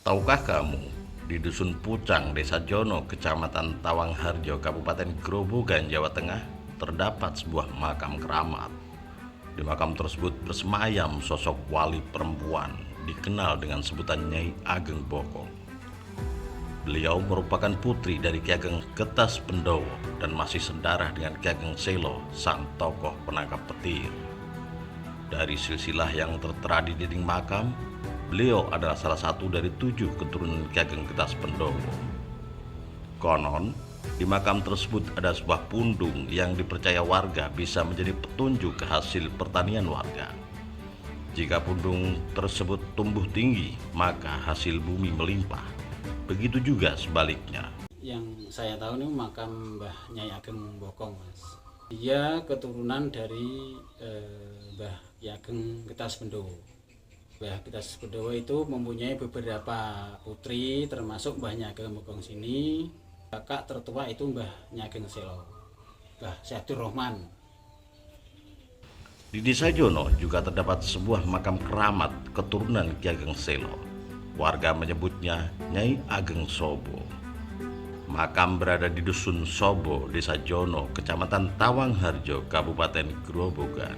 Tahukah kamu, di Dusun Pucang, Desa Jono, Kecamatan Tawangharjo, Kabupaten Grobogan, Jawa Tengah, terdapat sebuah makam keramat. Di makam tersebut bersemayam sosok wali perempuan, dikenal dengan sebutan Nyai Ageng Bokong. Beliau merupakan putri dari Ki Ageng Getas Pendowo dan masih sedarah dengan Ki Ageng Selo, sang tokoh penangkap petir. Dari silsilah yang tertera di dinding makam, beliau adalah salah satu dari 7 keturunan Ki Ageng Getas Pendowo. Konon, di makam tersebut ada sebuah pundung yang dipercaya warga bisa menjadi petunjuk hasil pertanian warga. Jika pundung tersebut tumbuh tinggi, maka hasil bumi melimpah. Begitu juga sebaliknya. Yang saya tahu ini makam Mbah Nyai Ageng Bokong, Mas. Dia keturunan dari Mbah Nyai Ageng Getas Pendowo. Mbah Getas Pendowo itu mempunyai beberapa putri, termasuk Mbah Nyai Ageng Bokong sini. Kakak tertua itu Mbah Nyai Ageng Selo, Mbah Syadur Rahman. Di Desa Jono juga terdapat sebuah makam keramat keturunan Ki Ageng Selo. Warga menyebutnya Nyai Ageng Sobo. Makam berada di Dusun Sobo, Desa Jono, Kecamatan Tawangharjo, Kabupaten Grobogan.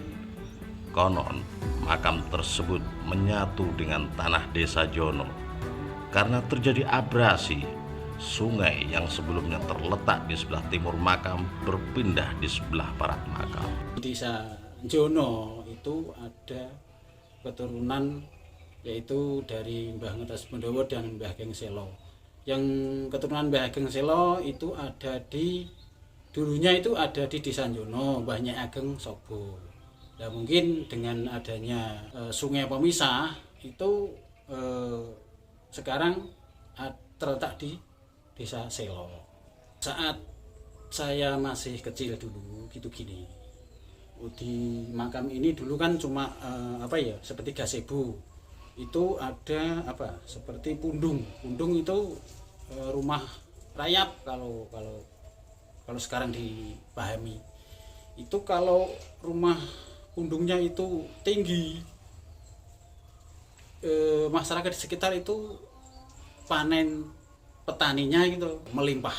Konon, makam tersebut menyatu dengan tanah Desa Jono karena terjadi abrasi. Sungai yang sebelumnya terletak di sebelah timur makam berpindah di sebelah barat makam. Di Desa Jono itu ada keturunan yaitu dari Mbah Getas Pendowo dan Mbah Ageng Selo. Yang keturunan Mbah Ageng Selo itu ada di dulunya itu ada di Desa Jono, Mbah Nyai Ageng Sobo. Nah, mungkin dengan adanya sungai pemisah itu sekarang terletak di Desa Selo. Saat saya masih kecil dulu gitu gini. Di makam ini dulu kan cuma seperti gazebo. Itu ada seperti pundung itu rumah rayap kalau sekarang dipahami. Itu kalau rumah pundungnya itu tinggi, masyarakat di sekitar itu panen petaninya itu melimpah.